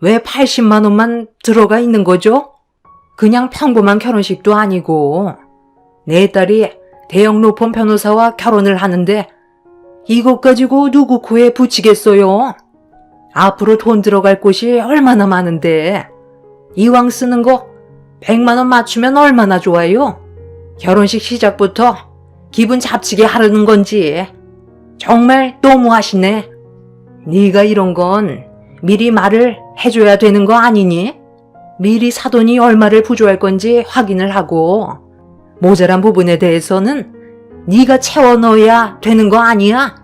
왜 80만 원만 들어가 있는 거죠? 그냥 평범한 결혼식도 아니고 내 딸이 대형 로펌 변호사와 결혼을 하는데 이것 가지고 누구 코에 붙이겠어요? 앞으로 돈 들어갈 곳이 얼마나 많은데 이왕 쓰는 거 100만 원 맞추면 얼마나 좋아요? 결혼식 시작부터 기분 잡치게 하려는 건지 정말 너무하시네. 네가 이런 건 미리 말을 해줘야 되는 거 아니니? 미리 사돈이 얼마를 부조할 건지 확인을 하고 모자란 부분에 대해서는 네가 채워 넣어야 되는 거 아니야?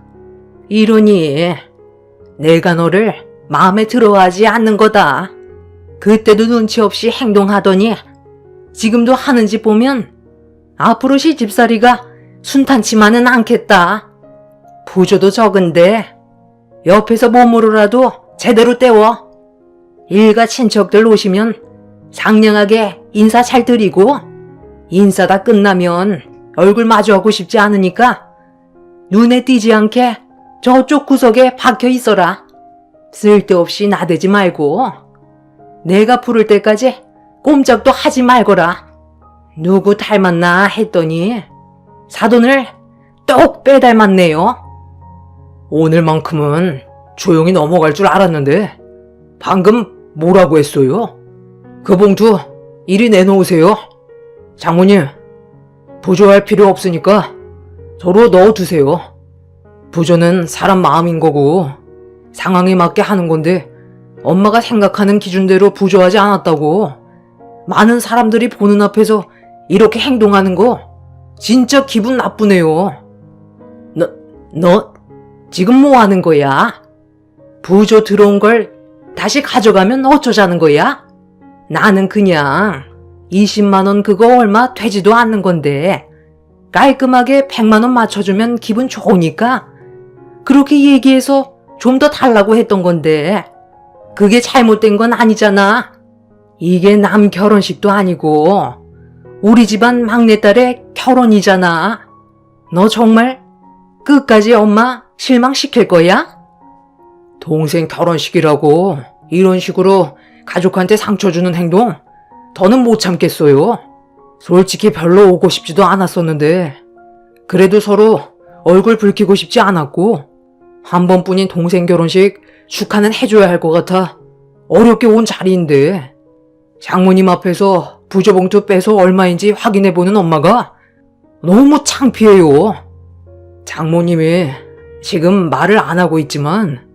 이러니 내가 너를 마음에 들어하지 않는 거다. 그때도 눈치 없이 행동하더니 지금도 하는 짓 보면 앞으로 시집살이가 순탄치만은 않겠다. 부조도 적은데 옆에서 몸으로라도 제대로 때워. 일가 친척들 오시면 상냥하게 인사 잘 드리고 인사 다 끝나면 얼굴 마주하고 싶지 않으니까 눈에 띄지 않게 저쪽 구석에 박혀 있어라. 쓸데없이 나대지 말고 내가 부를 때까지 꼼짝도 하지 말거라. 누구 닮았나 했더니 사돈을 똑 빼닮았네요. 오늘만큼은 조용히 넘어갈 줄 알았는데 방금 뭐라고 했어요? 그 봉투 이리 내놓으세요. 장모님, 부조할 필요 없으니까 저로 넣어두세요. 부조는 사람 마음인 거고 상황에 맞게 하는 건데 엄마가 생각하는 기준대로 부조하지 않았다고 많은 사람들이 보는 앞에서 이렇게 행동하는 거 진짜 기분 나쁘네요. 너 지금 뭐 하는 거야? 부조 들어온 걸 다시 가져가면 어쩌자는 거야? 나는 그냥 20만 원 그거 얼마 되지도 않는 건데 깔끔하게 100만 원 맞춰주면 기분 좋으니까 그렇게 얘기해서 좀 더 달라고 했던 건데 그게 잘못된 건 아니잖아. 이게 남 결혼식도 아니고 우리 집안 막내딸의 결혼이잖아. 너 정말 끝까지 엄마 실망시킬 거야? 동생 결혼식이라고 이런 식으로 가족한테 상처 주는 행동 더는 못 참겠어요. 솔직히 별로 오고 싶지도 않았었는데 그래도 서로 얼굴 붉히고 싶지 않았고 한 번뿐인 동생 결혼식 축하는 해줘야 할 것 같아 어렵게 온 자리인데 장모님 앞에서 부조봉투 빼서 얼마인지 확인해보는 엄마가 너무 창피해요. 장모님이 지금 말을 안 하고 있지만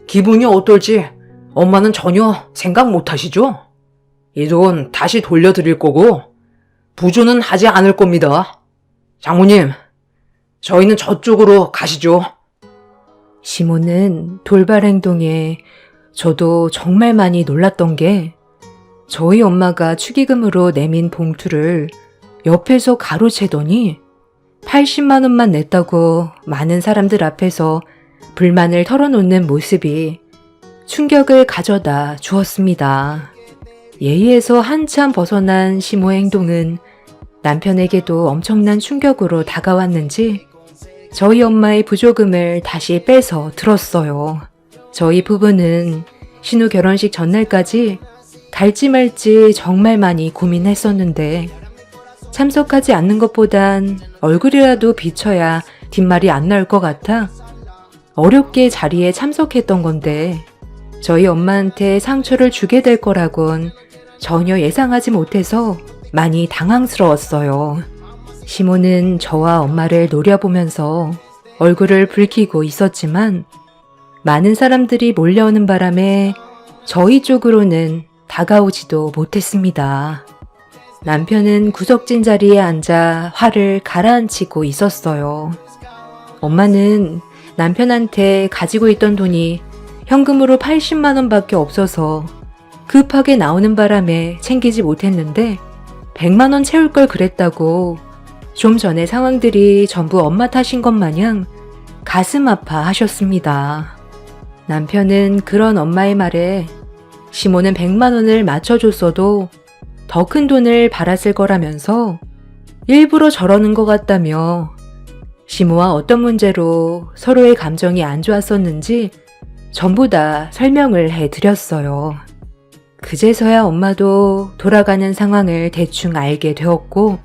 기분이 어떨지 엄마는 전혀 생각 못 하시죠? 이 돈 다시 돌려드릴 거고 부조는 하지 않을 겁니다. 장모님, 저희는 저쪽으로 가시죠. 시모는 돌발 행동에 저도 정말 많이 놀랐던 게 저희 엄마가 축의금으로 내민 봉투를 옆에서 가로채더니 80만 원만 냈다고 많은 사람들 앞에서 불만을 털어놓는 모습이 충격을 가져다 주었습니다. 예의에서 한참 벗어난 시모의 행동은 남편에게도 엄청난 충격으로 다가왔는지 저희 엄마의 부조금을 다시 빼서 들었어요. 저희 부부는 신우 결혼식 전날까지 갈지 말지 정말 많이 고민했었는데 참석하지 않는 것보단 얼굴이라도 비춰야 뒷말이 안 나올 것 같아 어렵게 자리에 참석했던 건데 저희 엄마한테 상처를 주게 될 거라곤 전혀 예상하지 못해서 많이 당황스러웠어요. 시모는 저와 엄마를 노려보면서 얼굴을 붉히고 있었지만 많은 사람들이 몰려오는 바람에 저희 쪽으로는 다가오지도 못했습니다. 남편은 구석진 자리에 앉아 화를 가라앉히고 있었어요. 엄마는 남편한테 가지고 있던 돈이 현금으로 80만 원밖에 없어서 급하게 나오는 바람에 챙기지 못했는데 100만 원 채울 걸 그랬다고 좀 전에 상황들이 전부 엄마 탓인 것 마냥 가슴 아파 하셨습니다. 남편은 그런 엄마의 말에 시모는 100만 원을 맞춰줬어도 더 큰 돈을 바랐을 거라면서 일부러 저러는 것 같다며 시모와 어떤 문제로 서로의 감정이 안 좋았었는지 전부 다 설명을 해드렸어요. 그제서야 엄마도 돌아가는 상황을 대충 알게 되었고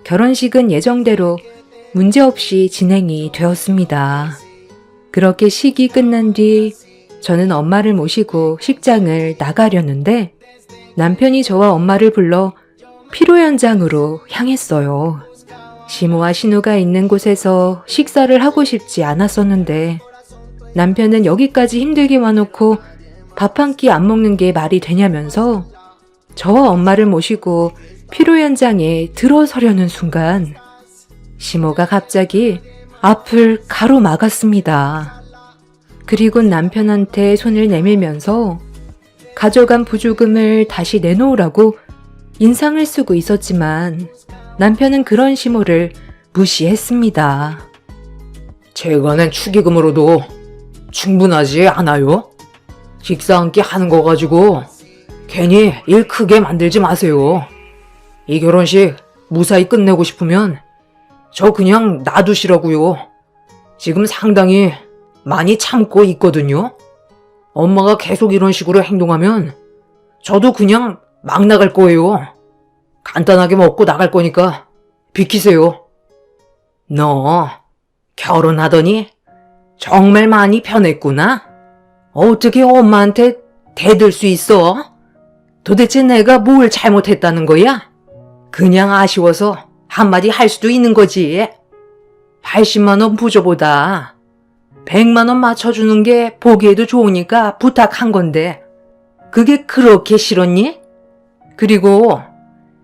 결혼식은 예정대로 문제없이 진행이 되었습니다. 그렇게 식이 끝난 뒤 저는 엄마를 모시고 식장을 나가려는데 남편이 저와 엄마를 불러 피로 현장으로 향했어요. 시모와 신우가 있는 곳에서 식사를 하고 싶지 않았었는데 남편은 여기까지 힘들게 와놓고 밥 한 끼 안 먹는 게 말이 되냐면서 저와 엄마를 모시고 피로 현장에 들어서려는 순간 시모가 갑자기 앞을 가로막았습니다. 그리고 남편한테 손을 내밀면서 가져간 부조금을 다시 내놓으라고 인상을 쓰고 있었지만 남편은 그런 시모를 무시했습니다. 제가 낸 축의금으로도 충분하지 않아요? 식사 한 끼 하는 거 가지고 괜히 일 크게 만들지 마세요. 이 결혼식 무사히 끝내고 싶으면 저 그냥 놔두시라고요. 지금 상당히 많이 참고 있거든요. 엄마가 계속 이런 식으로 행동하면 저도 그냥 막 나갈 거예요. 간단하게 먹고 나갈 거니까 비키세요. 너 결혼하더니 정말 많이 변했구나. 어떻게 엄마한테 대들 수 있어? 도대체 내가 뭘 잘못했다는 거야? 그냥 아쉬워서 한마디 할 수도 있는 거지. 80만 원 부조보다 100만 원 맞춰주는 게 보기에도 좋으니까 부탁한 건데 그게 그렇게 싫었니? 그리고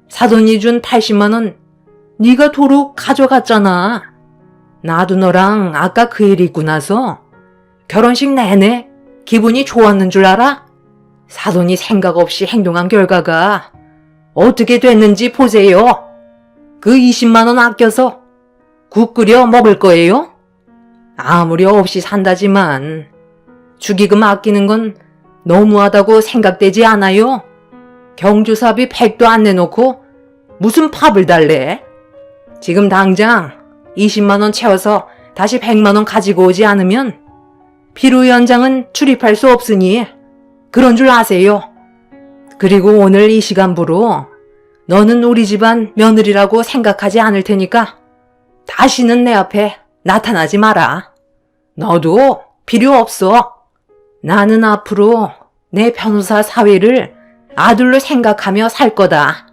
사돈이 준 80만 원 네가 도로 가져갔잖아. 나도 너랑 아까 그 일 있고 나서 결혼식 내내 기분이 좋았는 줄 알아? 사돈이 생각 없이 행동한 결과가 어떻게 됐는지 보세요. 그 20만 원 아껴서 국 끓여 먹을 거예요? 아무리 없이 산다지만 축의금 아끼는 건 너무하다고 생각되지 않아요? 경조사비 100도 안 내놓고 무슨 밥을 달래? 지금 당장 20만 원 채워서 다시 100만 원 가지고 오지 않으면 피로 현장은 출입할 수 없으니 그런 줄 아세요. 그리고 오늘 이 시간부로 너는 우리 집안 며느리라고 생각하지 않을 테니까 다시는 내 앞에 나타나지 마라. 너도 필요 없어. 나는 앞으로 내 변호사 사위를 아들로 생각하며 살 거다.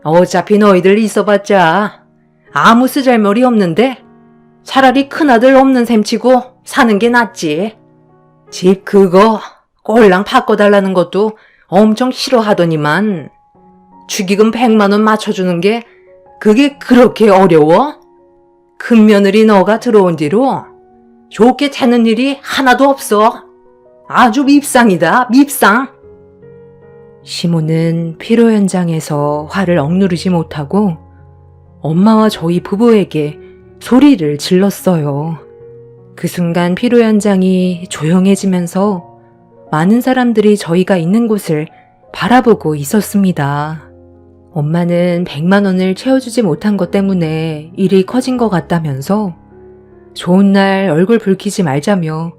어차피 너희들 있어봤자 아무 쓰잘머리 없는데 차라리 큰아들 없는 셈 치고 사는 게 낫지. 집 그거 꼴랑 바꿔달라는 것도 엄청 싫어하더니만 축의금 100만 원 맞춰주는 게 그게 그렇게 어려워? 큰 며느리 너가 들어온 뒤로 좋게 되는 일이 하나도 없어. 아주 밉상이다, 밉상. 시모는 피로 현장에서 화를 억누르지 못하고 엄마와 저희 부부에게 소리를 질렀어요. 그 순간 피로 현장이 조용해지면서 많은 사람들이 저희가 있는 곳을 바라보고 있었습니다. 엄마는 100만 원을 채워주지 못한 것 때문에 일이 커진 것 같다면서 좋은 날 얼굴 붉히지 말자며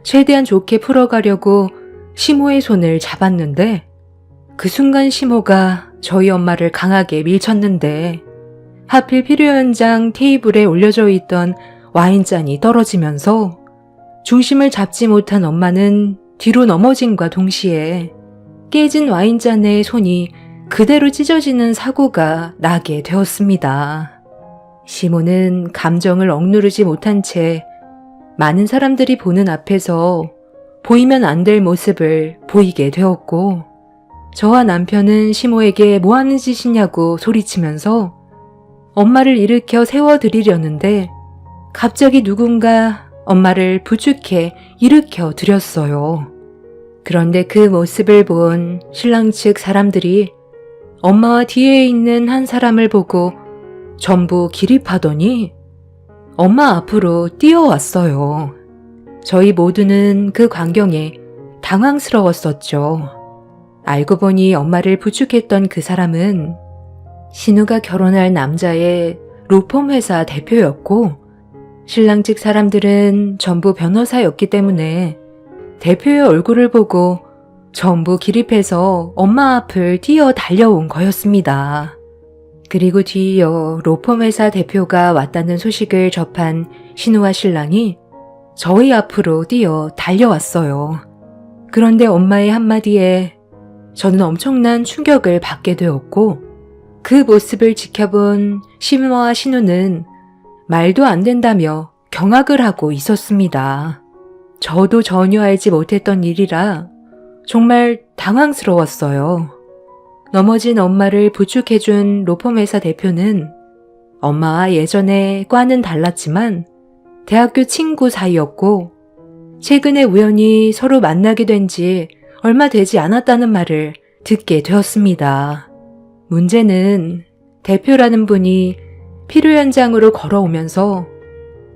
최대한 좋게 풀어가려고 시모의 손을 잡았는데 그 순간 시모가 저희 엄마를 강하게 밀쳤는데 하필 필요 현장 테이블에 올려져 있던 와인잔이 떨어지면서 중심을 잡지 못한 엄마는 뒤로 넘어짐과 동시에 깨진 와인잔에 손이 그대로 찢어지는 사고가 나게 되었습니다. 시모는 감정을 억누르지 못한 채 많은 사람들이 보는 앞에서 보이면 안 될 모습을 보이게 되었고 저와 남편은 시모에게 뭐 하는 짓이냐고 소리치면서 엄마를 일으켜 세워드리려는데 갑자기 누군가 엄마를 부축해 일으켜 드렸어요. 그런데 그 모습을 본 신랑 측 사람들이 엄마와 뒤에 있는 한 사람을 보고 전부 기립하더니 엄마 앞으로 뛰어왔어요. 저희 모두는 그 광경에 당황스러웠었죠. 알고 보니 엄마를 부축했던 그 사람은 신우가 결혼할 남자의 로펌 회사 대표였고 신랑 측 사람들은 전부 변호사였기 때문에 대표의 얼굴을 보고 전부 기립해서 엄마 앞을 뛰어 달려온 거였습니다. 그리고 뒤이어 로펌 회사 대표가 왔다는 소식을 접한 신우와 신랑이 저희 앞으로 뛰어 달려왔어요. 그런데 엄마의 한마디에 저는 엄청난 충격을 받게 되었고 그 모습을 지켜본 신우와 신우는 말도 안 된다며 경악을 하고 있었습니다. 저도 전혀 알지 못했던 일이라 정말 당황스러웠어요. 넘어진 엄마를 부축해준 로펌 회사 대표는 엄마와 예전에 과는 달랐지만 대학교 친구 사이였고 최근에 우연히 서로 만나게 된 지 얼마 되지 않았다는 말을 듣게 되었습니다. 문제는 대표라는 분이 필요 현장으로 걸어오면서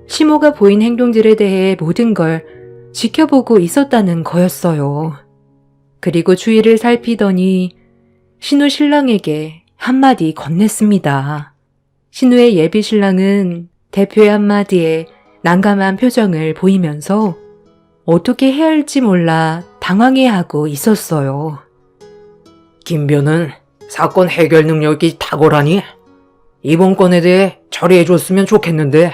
시모가 보인 행동들에 대해 모든 걸 지켜보고 있었다는 거였어요. 그리고 주위를 살피더니 신우 신랑에게 한마디 건넸습니다. 신우의 예비 신랑은 대표의 한마디에 난감한 표정을 보이면서 어떻게 해야 할지 몰라 당황해하고 있었어요. 김변은 사건 해결 능력이 탁월하니 이번 건에 대해 처리해줬으면 좋겠는데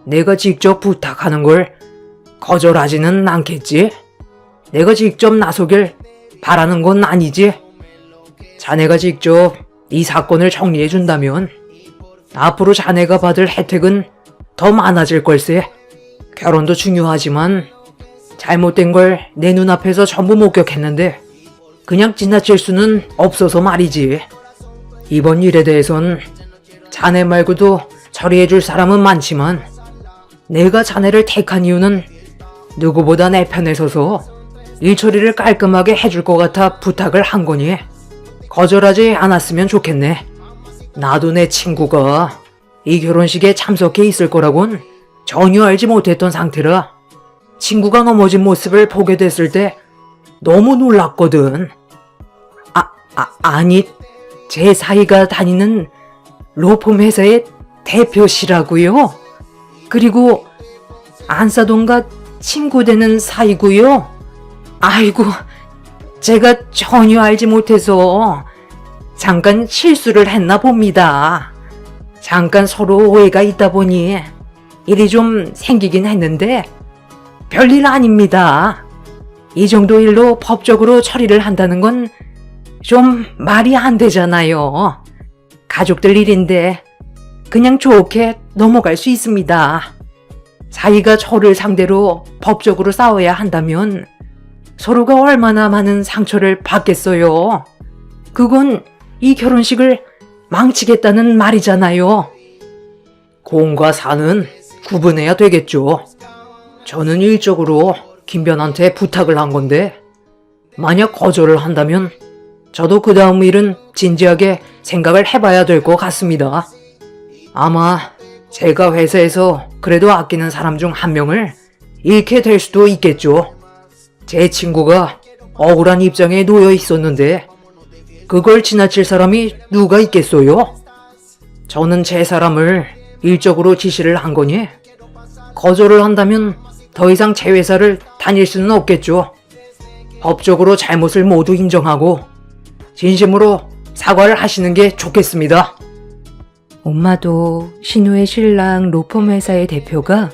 내가 직접 부탁하는 걸 거절하지는 않겠지? 내가 직접 나서길 바라는 건 아니지? 자네가 직접 이 사건을 정리해준다면 앞으로 자네가 받을 혜택은 더 많아질 걸세. 결혼도 중요하지만 잘못된 걸 내 눈앞에서 전부 목격했는데 그냥 지나칠 수는 없어서 말이지. 이번 일에 대해선 자네 말고도 처리해줄 사람은 많지만 내가 자네를 택한 이유는 누구보다 내 편에 서서 일 처리를 깔끔하게 해줄 것 같아 부탁을 한 거니 거절하지 않았으면 좋겠네. 나도 내 친구가 이 결혼식에 참석해 있을 거라곤 전혀 알지 못했던 상태라 친구가 넘어진 모습을 보게 됐을 때 너무 놀랐거든. 아니, 제 사이가 다니는 로펌 회사의 대표시라고요? 그리고 안사돈과 친구 되는 사이고요? 아이고, 제가 전혀 알지 못해서 잠깐 실수를 했나 봅니다. 잠깐 서로 오해가 있다 보니 일이 좀 생기긴 했는데 별일 아닙니다. 이 정도 일로 법적으로 처리를 한다는 건 좀 말이 안 되잖아요. 가족들 일인데 그냥 좋게 넘어갈 수 있습니다. 자기가 저를 상대로 법적으로 싸워야 한다면 서로가 얼마나 많은 상처를 받겠어요. 그건 이 결혼식을 망치겠다는 말이잖아요. 공과 사는 구분해야 되겠죠. 저는 일적으로 김변한테 부탁을 한 건데 만약 거절을 한다면 저도 그 다음 일은 진지하게 생각을 해봐야 될 것 같습니다. 아마 제가 회사에서 그래도 아끼는 사람 중 한 명을 잃게 될 수도 있겠죠. 제 친구가 억울한 입장에 놓여 있었는데 그걸 지나칠 사람이 누가 있겠어요? 저는 제 사람을 일적으로 지시를 한 거니 거절을 한다면 더 이상 제 회사를 다닐 수는 없겠죠. 법적으로 잘못을 모두 인정하고 진심으로 사과를 하시는 게 좋겠습니다. 엄마도 신우의 신랑 로펌 회사의 대표가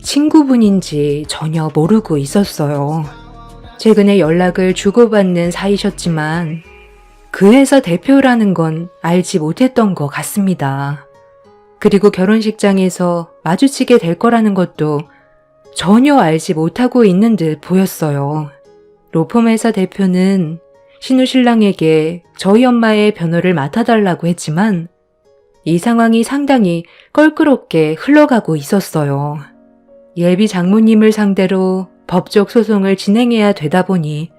친구분인지 전혀 모르고 있었어요. 최근에 연락을 주고받는 사이셨지만 그 회사 대표라는 건 알지 못했던 것 같습니다. 그리고 결혼식장에서 마주치게 될 거라는 것도 전혀 알지 못하고 있는 듯 보였어요. 로펌 회사 대표는 신우 신랑에게 저희 엄마의 변호를 맡아달라고 했지만 이 상황이 상당히 껄끄럽게 흘러가고 있었어요. 예비 장모님을 상대로 법적 소송을 진행해야 되다 보니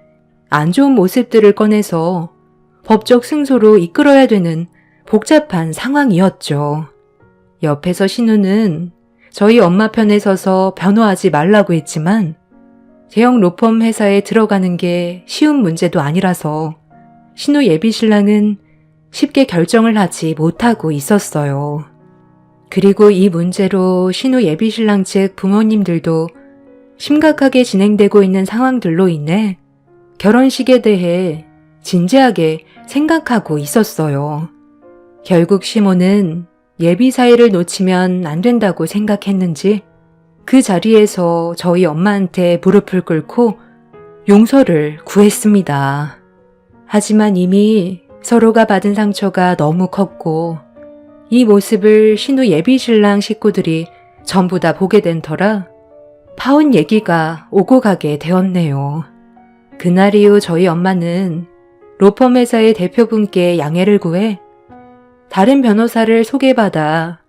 안 좋은 모습들을 꺼내서 법적 승소로 이끌어야 되는 복잡한 상황이었죠. 옆에서 신우는 저희 엄마 편에 서서 변호하지 말라고 했지만 대형 로펌 회사에 들어가는 게 쉬운 문제도 아니라서 신우 예비 신랑은 쉽게 결정을 하지 못하고 있었어요. 그리고 이 문제로 신우 예비 신랑 측 부모님들도 심각하게 진행되고 있는 상황들로 인해 결혼식에 대해 진지하게 생각하고 있었어요. 결국 시모는 예비 사이를 놓치면 안 된다고 생각했는지 그 자리에서 저희 엄마한테 무릎을 꿇고 용서를 구했습니다. 하지만 이미 서로가 받은 상처가 너무 컸고 이 모습을 신우 예비 신랑 식구들이 전부 다 보게 된 터라 파혼 얘기가 오고 가게 되었네요. 그날 이후 저희 엄마는 로펌 회사의 대표분께 양해를 구해 다른 변호사를 소개받아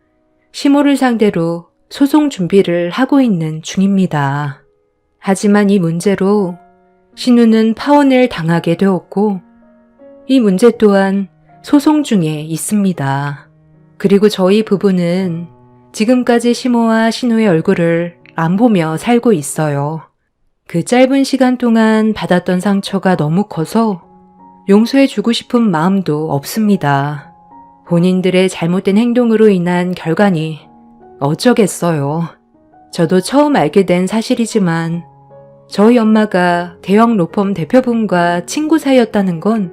시모를 상대로 소송 준비를 하고 있는 중입니다. 하지만 이 문제로 신우는 파혼을 당하게 되었고 이 문제 또한 소송 중에 있습니다. 그리고 저희 부부는 지금까지 시모와 신우의 얼굴을 안 보며 살고 있어요. 그 짧은 시간 동안 받았던 상처가 너무 커서 용서해주고 싶은 마음도 없습니다. 본인들의 잘못된 행동으로 인한 결과니 어쩌겠어요. 저도 처음 알게 된 사실이지만 저희 엄마가 대형 로펌 대표분과 친구 사이였다는 건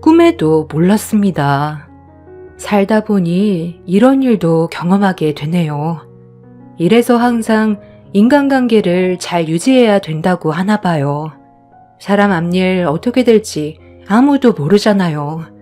꿈에도 몰랐습니다. 살다 보니 이런 일도 경험하게 되네요. 이래서 항상 인간관계를 잘 유지해야 된다고 하나 봐요. 사람 앞일 어떻게 될지 아무도 모르잖아요.